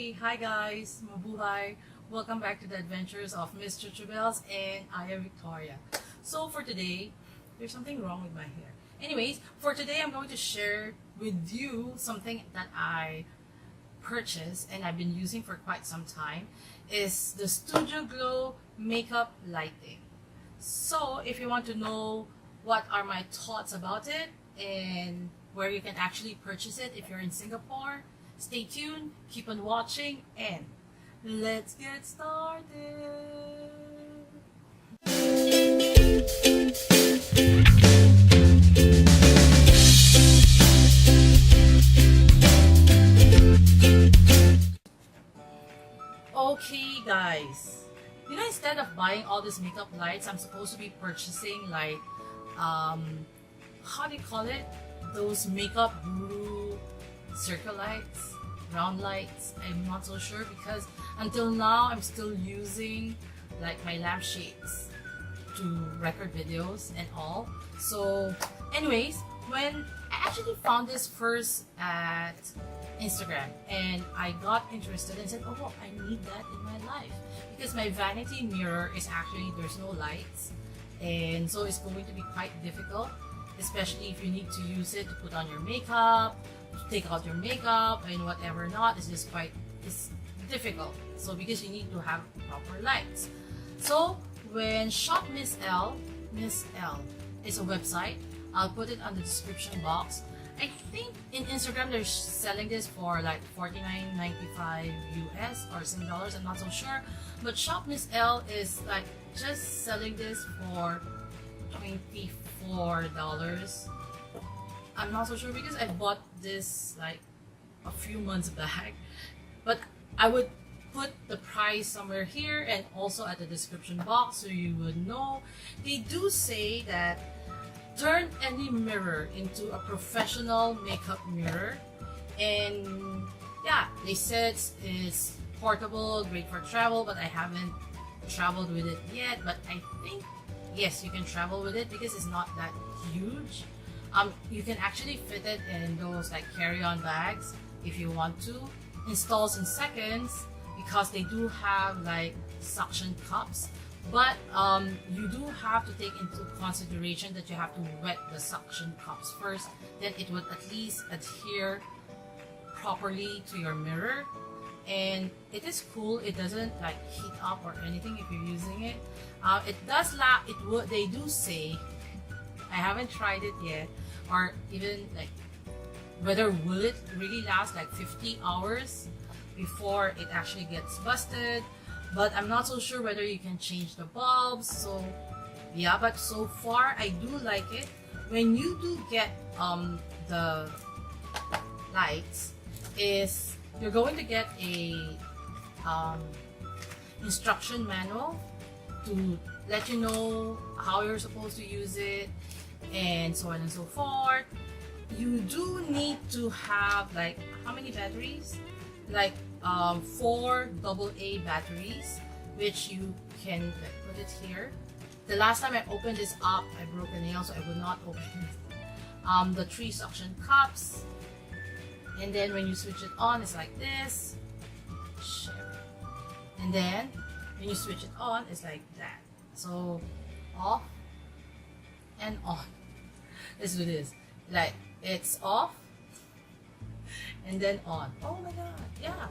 Okay, hi guys, mabuhay. Welcome back to the Adventures of Miss Chuchubells, and I am Victoria. So for today, there's something wrong with my hair. Anyways, for today I'm going to share with you something that I purchased and I've been using for quite some time. Is the Studio Glow makeup lighting. So if you want to know what are my thoughts about it and where you can actually purchase it if you're in Singapore, stay tuned, keep on watching, and let's get started. Okay guys, instead of buying all these makeup lights, I'm supposed to be purchasing like how do you call it, those makeup guru circle lights, round lights. I'm not so sure because until now I'm still using like my lampshades to record videos and all. So anyways, when I actually found this first at Instagram and I got interested and said, oh, I need that in my life because my vanity mirror is actually, there's no lights, and so it's going to be quite difficult, especially if you need to use it to put on your makeup, to take out your makeup and whatever not. It's just it's difficult. So because you need to have proper lights. So when Shop Miss L is a website, I'll put it on the description box. I think in Instagram they're selling this for like $49.95 US or $7, I'm not so sure. But Shop Miss L is like just selling this for $24. I'm not so sure because I bought this like a few months back, but I would put the price somewhere here and also at the description box so you would know. They do say that turn any mirror into a professional makeup mirror, and yeah, they said it's portable, great for travel, but I haven't traveled with it yet. But I think yes, you can travel with it because it's not that huge. You can actually fit it in those like carry-on bags if you want to. Installs in seconds because they do have like suction cups, but you do have to take into consideration that you have to wet the suction cups first, then it would at least adhere properly to your mirror. And it is cool, it doesn't like heat up or anything if you're using it. It does last, they do say, I haven't tried it yet, or even like whether will it really last like 50 hours before it actually gets busted. But I'm not so sure whether you can change the bulbs. So yeah, but so far I do like it. When you do get the lights, is you're going to get a instruction manual to let you know how you're supposed to use it and so on and so forth. You do need to have like how many batteries? Like 4 AA batteries, which you can like, put it here. The last time I opened this up, I broke a nail, so I would not open it. The 3 suction cups, and then when you switch it on, it's like this. And then when you switch it on, it's like that. So off and on. Let's do this. Like it's off and then on. Oh my god, yeah.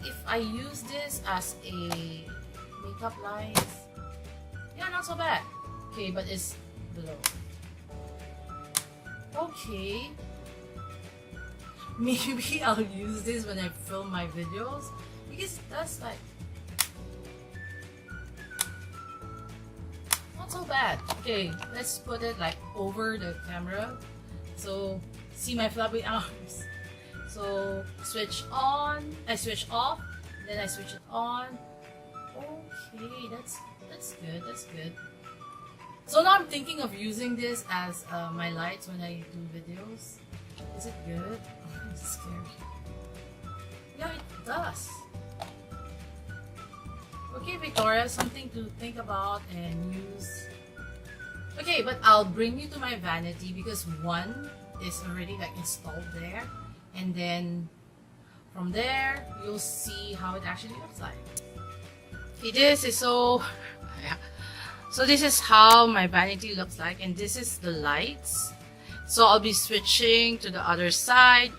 If I use this as a makeup light, yeah, not so bad. Okay, but it's below. Okay. Maybe I'll use this when I film my videos because that's like not so bad. Okay, let's put it like over the camera so see my flabby arms. So switch on, I switch off, then I switch it on. Okay, that's good, that's good. So now I'm thinking of using this as my lights when I do videos. Is it good? It's scary. Yeah, it does. Okay, Victoria, something to think about and use. Okay, but I'll bring you to my vanity because one is already like installed there, and then from there, you'll see how it actually looks like. Okay, this is so this is how my vanity looks like, and this is the lights. So I'll be switching to the other side.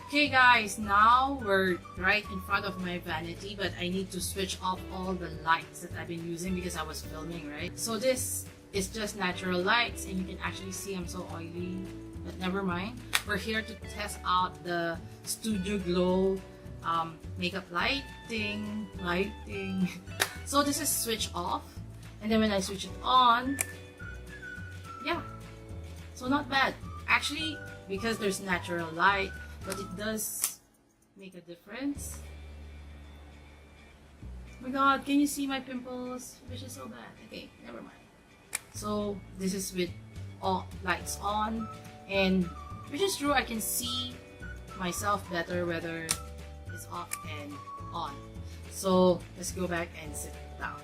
Okay guys, now we're right in front of my vanity, but I need to switch off all the lights that I've been using because I was filming, right? So this is just natural lights, and you can actually see I'm so oily, but never mind. We're here to test out the Studio Glow makeup lighting. So this is switch off, and then when I switch it on, yeah, so not bad actually, because there's natural light, but it does make a difference. Oh my god, can you see my pimples? Which is so bad. Okay, never mind. So this is with all lights on, and which is true, I can see myself better whether it's off and on. So let's go back and sit down.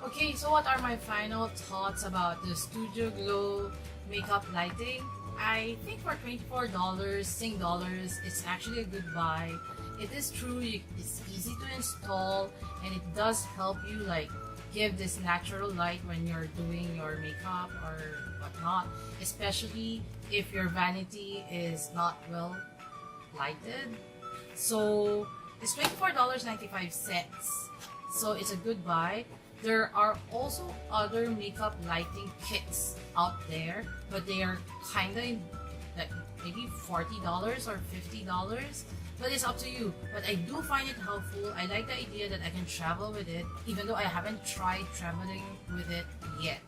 Okay, so what are my final thoughts about the Studio Glow makeup lighting? I think for $24 Sing dollars, it's actually a good buy. It is true, it's easy to install, and it does help you like give this natural light when you're doing your makeup or whatnot, especially if your vanity is not well lighted. So it's $24.95, so it's a good buy. There are also other makeup lighting kits out there, but they are kinda like maybe $40 or $50, but it's up to you. But I do find it helpful. I like the idea that I can travel with it, even though I haven't tried traveling with it yet.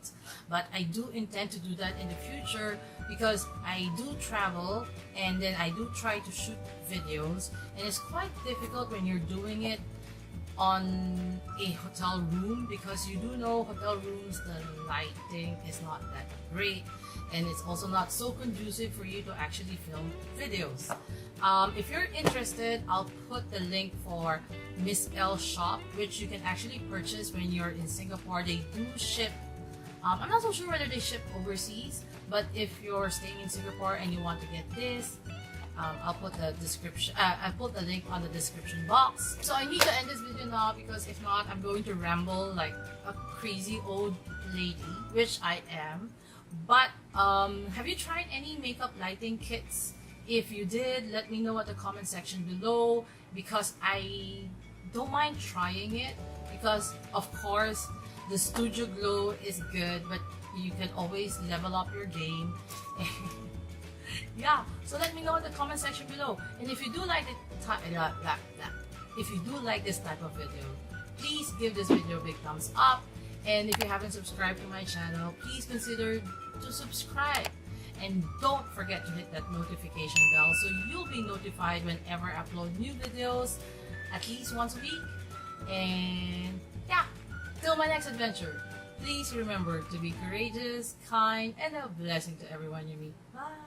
But I do intend to do that in the future, because I do travel and then I do try to shoot videos, and it's quite difficult when you're doing it on a hotel room, because you do know hotel rooms, the lighting is not that great, and it's also not so conducive for you to actually film videos. If you're interested, I'll put the link for Miss L shop, which you can actually purchase when you're in Singapore. They do ship. I'm not so sure whether they ship overseas, but if you're staying in Singapore and you want to get this, I'll put the description. I put the link on the description box. So I need to end this video now, because if not, I'm going to ramble like a crazy old lady, which I am. But have you tried any makeup lighting kits? If you did, let me know at the comment section below, because I don't mind trying it. Because of course, the Studio Glow is good, but you can always level up your game. Yeah, so let me know in the comment section below. And if you do like this type of video, please give this video a big thumbs up. And if you haven't subscribed to my channel, please consider to subscribe. And don't forget to hit that notification bell so you'll be notified whenever I upload new videos, at least once a week. And yeah, till my next adventure, please remember to be courageous, kind, and a blessing to everyone you meet. Bye!